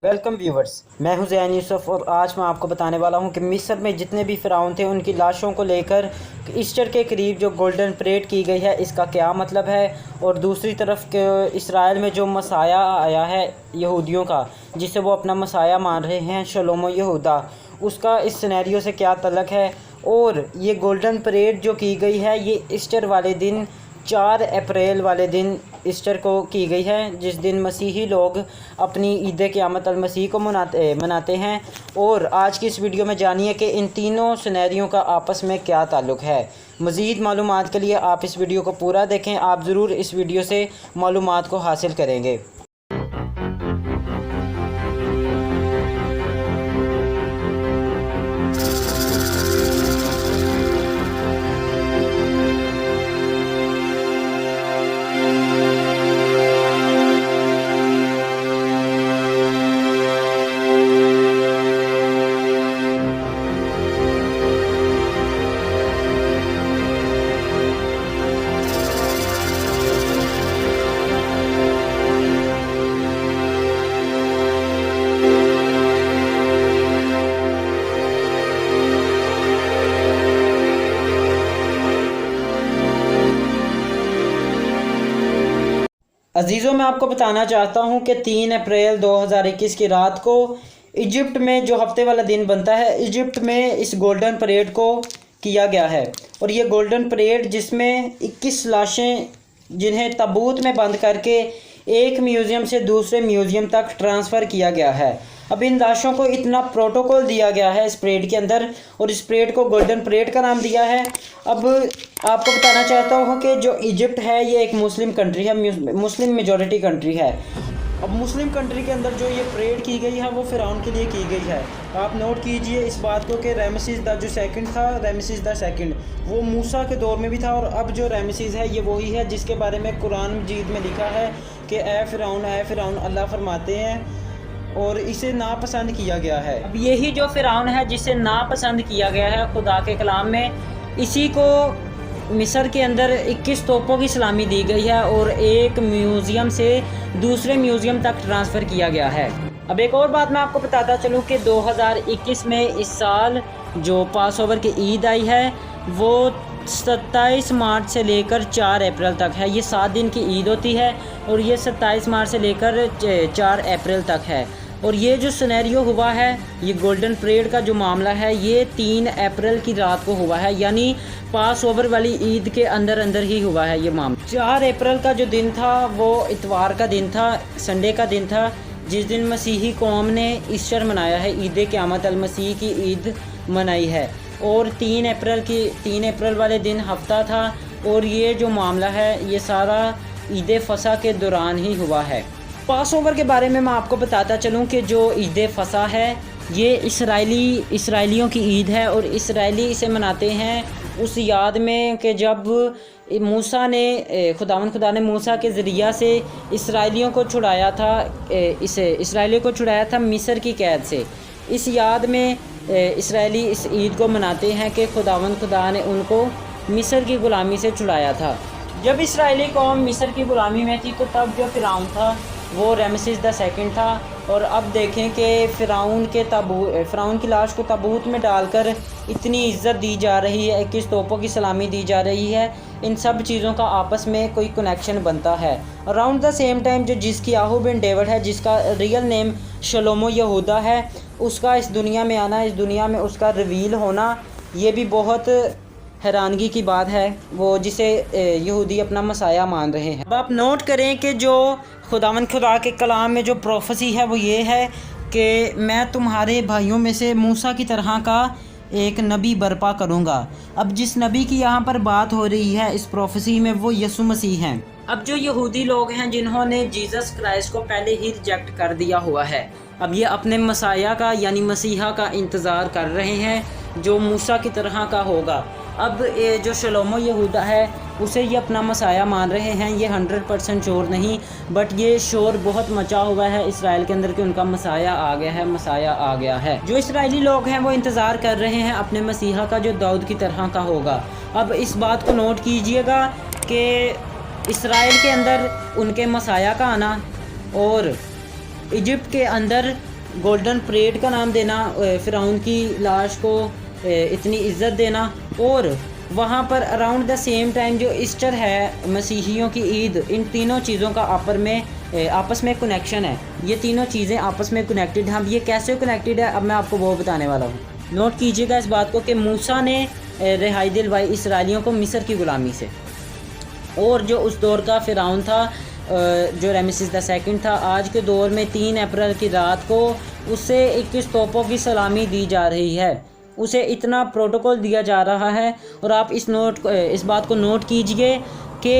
Welcome viewers, मैं हूं ज़ैन यूसुफ और आज मैं आपको बताने वाला हूं कि मिस्र में जितने भी फ़िरौन थे उनकी लाशों को लेकर ईस्टर के करीब जो गोल्डन परेड की गई है इसका क्या मतलब है। और दूसरी तरफ के इसराइल में जो मसाया आया है यहूदियों का, जिसे वो अपना मसाया मान रहे हैं शलोमो यहूदा, उसका इस सिनेरियो से क्या तल्लुक़ है। और ये गोल्डन परेड जो की गई है ये ईस्टर वाले दिन 4 अप्रैल वाले दिन ईस्टर को की गई है, जिस दिन मसीही लोग अपनी ईद क़यामत अल मसीह को मनाते हैं। और आज की इस वीडियो में जानिए कि इन तीनों सिनेरियों का आपस में क्या ताल्लुक़ है। मज़ीद मालूमात के लिए आप इस वीडियो को पूरा देखें, आप ज़रूर इस वीडियो से मालूमात को हासिल करेंगे। अजीज़ों, मैं आपको बताना चाहता हूं कि 3 अप्रैल 2021 की रात को इजिप्ट में जो हफ्ते वाला दिन बनता है, इजिप्ट में इस गोल्डन परेड को किया गया है। और ये गोल्डन परेड जिसमें 21 लाशें जिन्हें ताबूत में बंद करके एक म्यूज़ियम से दूसरे म्यूज़ियम तक ट्रांसफ़र किया गया है। अब इन लाशों को इतना प्रोटोकॉल दिया गया है इस परेड के अंदर, और इस परेड को गोल्डन परेड का नाम दिया है। अब आपको बताना चाहता हूँ कि जो इजिप्ट है ये एक मुस्लिम कंट्री है, मुस्लिम मेजॉरिटी कंट्री है। अब मुस्लिम कंट्री के अंदर जो ये परेड की गई है वो फ़िरौन के लिए की गई है। आप नोट कीजिए इस बात को कि रमेसेस द जो सेकंड था, रमेसेस द सेकंड, वो मूसा के दौर में भी था। और अब जो रमेसेस है ये वही है जिसके बारे में कुरान मजीद में लिखा है कि ए फ़िरौन अल्लाह फरमाते हैं, और इसे नापसंद किया गया है। अब यही जो फ़िरौन है जिसे नापसंद किया गया है खुदा के कलाम में, इसी को मिस्र के अंदर 21 तोपों की सलामी दी गई है और एक म्यूज़ियम से दूसरे म्यूज़ियम तक ट्रांसफ़र किया गया है। अब एक और बात मैं आपको बताता चलूँ कि 2021 में इस साल जो पास ओवर की ईद आई है वो 27 मार्च से लेकर 4 अप्रैल तक है। ये 7 दिन की ईद होती है और ये 27 मार्च से लेकर 4 अप्रैल तक है। और ये जो सिनेरियो हुआ है, ये गोल्डन परेड का जो मामला है, ये 3 अप्रैल की रात को हुआ है, यानी पास ओवर वाली ईद के अंदर अंदर ही हुआ है ये मामला। 4 अप्रैल का जो दिन था वो इतवार का दिन था, संडे का दिन था, जिस दिन मसीही कौम ने ईस्टर मनाया है, ईद क़यामत अल मसीह की ईद मनाई है। और 3 अप्रैल वाले दिन हफ्ता था। और ये जो मामला है ये सारा ईद फसा के दौरान ही हुआ है। पास ओवर के बारे में मैं आपको बताता चलूँ कि जो ईद फसा है ये इसराइलियों की ईद है, और इसराइली इसे मनाते हैं उस याद में कि जब खुदा ने मूसा के ज़रिया से इसराइलियों को छुड़ाया था, इसराइलियों को छुड़ाया था मिस्र की कैद से। इस याद में इसराइली इस ईद को मनाते हैं कि खुदा ने उनको मिस्र की ग़ुलामी से छुड़ाया था। जब इसराइली कौम मिस्र की ग़ुलामी में थी तो तब जो फ़िरौन था वो रमेसेस द सेकंड था। और अब देखें कि फ़िरौन की लाश को ताबूत में डालकर इतनी इज़्ज़त दी जा रही है, 21 तोपों की सलामी दी जा रही है। इन सब चीज़ों का आपस में कोई कनेक्शन बनता है। अराउंड द सेम टाइम जो जिसकी याहू बिन डेविड है, जिसका रियल नेम शलोमो यहूदा है, उसका इस दुनिया में आना, इस दुनिया में उसका रिवील होना, ये भी बहुत हैरानगी की बात है, वो जिसे यहूदी अपना मसाया मान रहे हैं। अब आप नोट करें कि जो खुदा के कलाम में जो प्रोफेसी है वो ये है कि मैं तुम्हारे भाइयों में से मूसा की तरह का एक नबी बर्पा करूँगा। अब जिस नबी की यहाँ पर बात हो रही है इस प्रोफेसी में वो यसु मसीह हैं। अब जो यहूदी लोग हैं जिन्होंने जीसस क्राइस्ट को पहले ही रिजेक्ट कर दिया हुआ है, अब ये अपने मसाया का यानी मसीहा का इंतज़ार कर रहे हैं जो मूसा की तरह का होगा। अब ये जो शलोमो यहूदा है उसे ये अपना मसाया मान रहे हैं। ये 100% श्योर नहीं, बट ये शोर बहुत मचा हुआ है इसराइल के अंदर कि उनका मसाया आ गया है। जो इसराइली लोग हैं वो इंतज़ार कर रहे हैं अपने मसीहा का जो दाऊद की तरह का होगा। अब इस बात को नोट कीजिएगा कि इसराइल के अंदर उनके मसाया का आना और इजिप्ट के अंदर गोल्डन परेड का नाम देना, फ़िरौन की लाश को इतनी इज्जत देना, और वहाँ पर अराउंड द सेम टाइम जो ईस्टर है मसीहियों की ईद, इन तीनों चीज़ों का आपस में कनेक्शन है। ये तीनों चीज़ें आपस में कनेक्टेड हैं। अब ये कैसे कनेक्टेड है अब मैं आपको वो बताने वाला हूँ। नोट कीजिएगा इस बात को कि मूसा ने रिहाई दिलवाई इसराइलियों को मिस्र की ग़ुलामी से, और जो उस दौर का फ़िरौन था जो रमेसेस द सेकंड था, आज के दौर में 3 अप्रैल की रात को उसे 21 तोपों की सलामी दी जा रही है, उसे इतना प्रोटोकॉल दिया जा रहा है। और आप इस बात को नोट कीजिए कि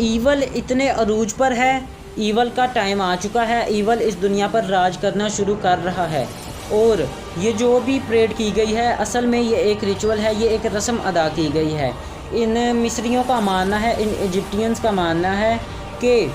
ईवल इतने अरूज पर है, ईवल का टाइम आ चुका है, ईवल इस दुनिया पर राज करना शुरू कर रहा है। और ये जो भी परेड की गई है असल में ये एक रिचुअल है, ये एक रस्म अदा की गई है। इन मिस्रियों का मानना है, इन इजिप्टियंस का मानना है कि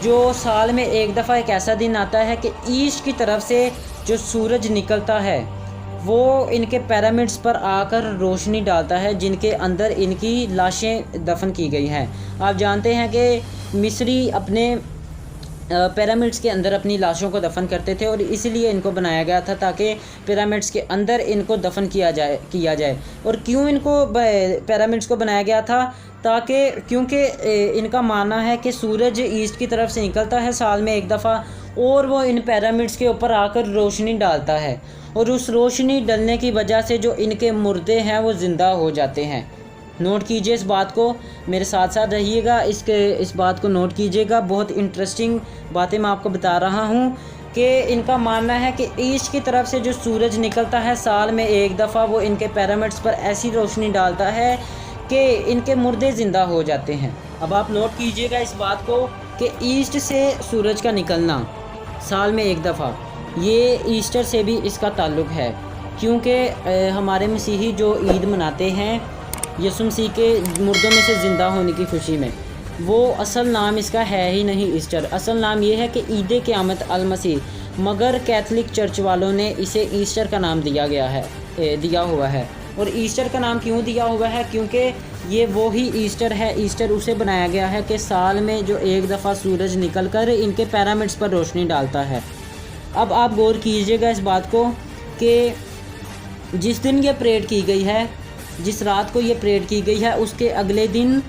जो साल में एक दफ़ा एक ऐसा दिन आता है कि ईस्ट की तरफ से जो सूरज निकलता है वो इनके पिरामिड्स पर आकर रोशनी डालता है, जिनके अंदर इनकी लाशें दफन की गई हैं। आप जानते हैं कि मिस्री अपने पिरामिड्स के अंदर अपनी लाशों को दफन करते थे, और इसीलिए इनको बनाया गया था ताकि पिरामिड्स के अंदर इनको दफन किया जाए। और क्यों इनको पिरामिड्स को बनाया गया था? क्योंकि इनका मानना है कि सूरज ईस्ट की तरफ से निकलता है साल में एक दफ़ा, और वो इन पिरामिड्स के ऊपर आकर रोशनी डालता है, और उस रोशनी डलने की वजह से जो इनके मुर्दे हैं वो ज़िंदा हो जाते हैं। नोट कीजिए इस बात को, मेरे साथ साथ रहिएगा, इस बात को नोट कीजिएगा। बहुत इंटरेस्टिंग बातें मैं आपको बता रहा हूँ कि इनका मानना है कि ईस्ट की तरफ से जो सूरज निकलता है साल में एक दफ़ा, वो इनके पिरामिड्स पर ऐसी रोशनी डालता है कि इनके मुर्दे ज़िंदा हो जाते हैं। अब आप नोट कीजिएगा इस बात को कि ईस्ट से सूरज का निकलना साल में एक दफ़ा, ये ईस्टर से भी इसका ताल्लुक़ है, क्योंकि हमारे मसीही जो ईद मनाते हैं यीशु मसीह के मुर्दों में से ज़िंदा होने की खुशी में, वो असल नाम इसका है ही नहीं ईस्टर। असल नाम ये है कि ईद क़यामत अल मसीह, मगर कैथलिक चर्च वालों ने इसे ईस्टर का नाम दिया हुआ है। और ईस्टर का नाम क्यों दिया हुआ है? क्योंकि ये वो ही ईस्टर है। ईस्टर उसे बनाया गया है कि साल में जो एक दफ़ा सूरज निकलकर इनके पिरामिड्स पर रोशनी डालता है। अब आप गौर कीजिएगा इस बात को कि जिस दिन ये परेड की गई है, जिस रात को ये परेड की गई है, उसके अगले दिन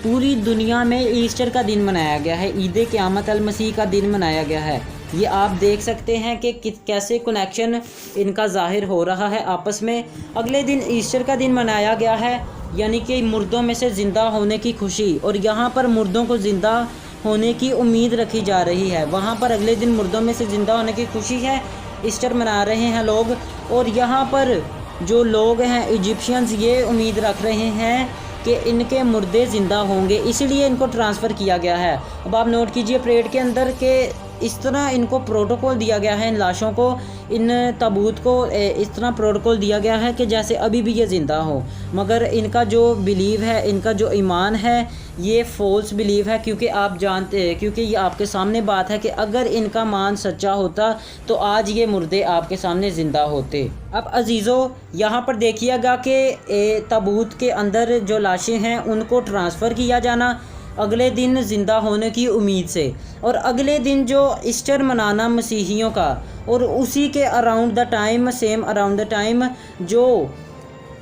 पूरी दुनिया में ईस्टर का दिन मनाया गया है, ईद क़यामत अल मसीह का दिन मनाया गया है। ये आप देख सकते हैं कि कैसे कनेक्शन इनका ज़ाहिर हो रहा है आपस में। अगले दिन ईस्टर का दिन मनाया गया है, यानी कि मुर्दों में से ज़िंदा होने की खुशी, और यहाँ पर मुर्दों को ज़िंदा होने की उम्मीद रखी जा रही है। वहाँ पर अगले दिन मुर्दों में से ज़िंदा होने की खुशी है, ईस्टर मना रहे हैं लोग, और यहाँ पर जो लोग हैं इजिप्शियंस ये उम्मीद रख रहे हैं कि इनके मुर्दे ज़िंदा होंगे, इसीलिए इनको ट्रांसफ़र किया गया है। अब आप नोट कीजिए परेड के अंदर कि इस तरह इनको प्रोटोकॉल दिया गया है, इन लाशों को, इन ताबूत को इस तरह प्रोटोकॉल दिया गया है कि जैसे अभी भी ये ज़िंदा हो। मगर इनका जो बिलीव है, इनका जो ईमान है, ये फ़ॉल्स बिलीव है, क्योंकि आप जानते हैं, क्योंकि ये आपके सामने बात है कि अगर इनका मान सच्चा होता तो आज ये मुर्दे आपके सामने ज़िंदा होते। अब अजीज़ों, यहाँ पर देखिएगा कि ताबूत के अंदर जो लाशें हैं उनको ट्रांसफ़र किया जाना अगले दिन ज़िंदा होने की उम्मीद से, और अगले दिन जो ईस्टर मनाना मसीहियों का, और उसी के अराउंड द टाइम जो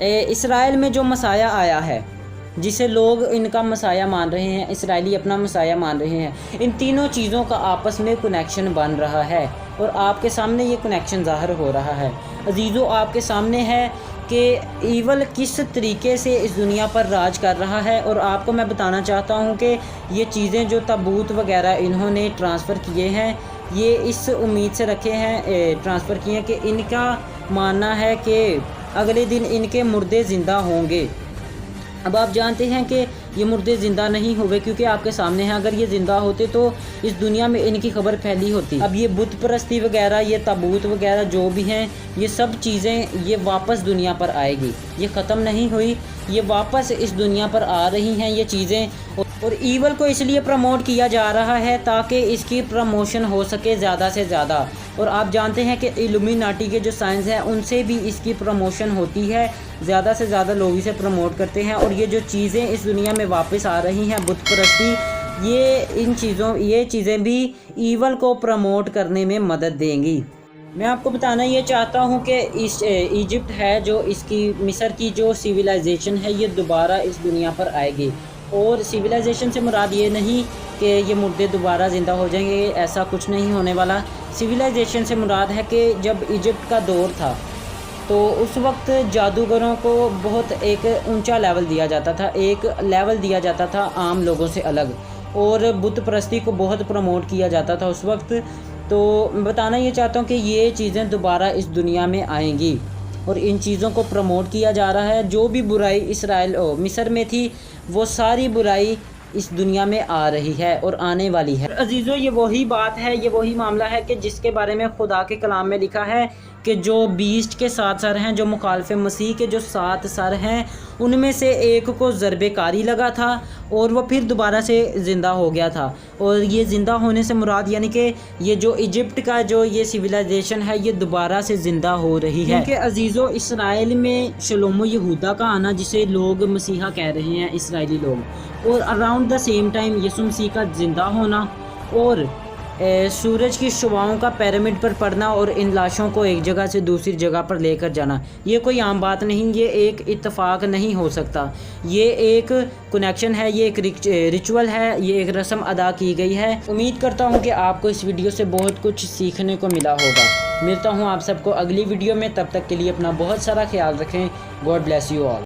इसराइल में जो मसाया आया है, जिसे लोग इनका मसाया मान रहे हैं, इसराइली अपना मसाया मान रहे हैं, इन तीनों चीज़ों का आपस में कनेक्शन बन रहा है, और आपके सामने ये कनेक्शन ज़ाहिर हो रहा है। अजीज़ों, आपके सामने है कि ईवल किस तरीके से इस दुनिया पर राज कर रहा है, और आपको मैं बताना चाहता हूँ कि ये चीज़ें जो ताबूत वगैरह इन्होंने ट्रांसफ़र किए हैं, ये इस उम्मीद से रखे हैं, ट्रांसफ़र किए हैं कि इनका मानना है कि अगले दिन इनके मुर्दे ज़िंदा होंगे। अब आप जानते हैं कि ये मुर्दे ज़िंदा नहीं हुए, क्योंकि आपके सामने हैं। अगर ये ज़िंदा होते तो इस दुनिया में इनकी खबर फैली होती। अब ये बुत परस्ती वगैरह, ये ताबूत वगैरह जो भी हैं, ये सब चीज़ें ये वापस दुनिया पर आएगी, ये ख़त्म नहीं हुई, ये वापस इस दुनिया पर आ रही हैं ये चीज़ें। और ईवल को इसलिए प्रमोट किया जा रहा है ताकि इसकी प्रमोशन हो सके ज़्यादा से ज़्यादा। और आप जानते हैं कि इल्यूमिनाटी के जो साइंस हैं उनसे भी इसकी प्रमोशन होती है, ज़्यादा से ज़्यादा लोग इसे प्रमोट करते हैं। और ये जो चीज़ें इस दुनिया में वापस आ रही हैं, बुत परस्ती, ये चीज़ें भी ईवल को प्रमोट करने में मदद देंगी। मैं आपको बताना ये चाहता हूँ कि इस इजिप्ट है जो इसकी मिस्र की जो सिविलाइजेशन है ये दोबारा इस दुनिया पर आएगी। और सिविलाइजेशन से मुराद ये नहीं कि ये मुर्दे दोबारा ज़िंदा हो जाएंगे, ऐसा कुछ नहीं होने वाला। सिविलाइजेशन से मुराद है कि जब इजिप्ट का दौर था तो उस वक्त जादूगरों को बहुत एक ऊंचा लेवल दिया जाता था, एक लेवल दिया जाता था आम लोगों से अलग, और बुत परस्ती को बहुत प्रमोट किया जाता था उस वक्त। तो बताना ये चाहता हूँ कि ये चीज़ें दोबारा इस दुनिया में आएंगी और इन चीज़ों को प्रमोट किया जा रहा है। जो भी बुराई इसराइल मिस्र में थी वो सारी बुराई इस दुनिया में आ रही है और आने वाली है। अजीज़ों, ये वही बात है, ये वही मामला है कि जिसके बारे में खुदा के कलाम में लिखा है कि जो बीस्ट के 7 सर हैं, जो मुखालफे मसीह के जो 7 सर हैं, उनमें से एक को ज़रबेकारी लगा था और वो फिर दोबारा से ज़िंदा हो गया था। और ये ज़िंदा होने से मुराद यानी कि ये जो इजिप्ट का जो ये सिविलाइजेशन है ये दोबारा से ज़िंदा हो रही है। क्योंकि अजीज़ों, इसराइल में शलोमो यहूदा का आना, जिसे लोग मसीहा कह रहे हैं इसराइली लोग, और अराउंड द सेम टाइम यीशु मसीह का ज़िंदा होना और सूरज की शुआओं का पिरामिड पर पड़ना और इन लाशों को एक जगह से दूसरी जगह पर लेकर जाना, ये कोई आम बात नहीं, ये एक इत्तेफाक नहीं हो सकता। ये एक कनेक्शन है, ये एक रिचुअल है, ये एक रस्म अदा की गई है। उम्मीद करता हूँ कि आपको इस वीडियो से बहुत कुछ सीखने को मिला होगा। मिलता हूँ आप सबको अगली वीडियो में, तब तक के लिए अपना बहुत सारा ख्याल रखें। God bless you all.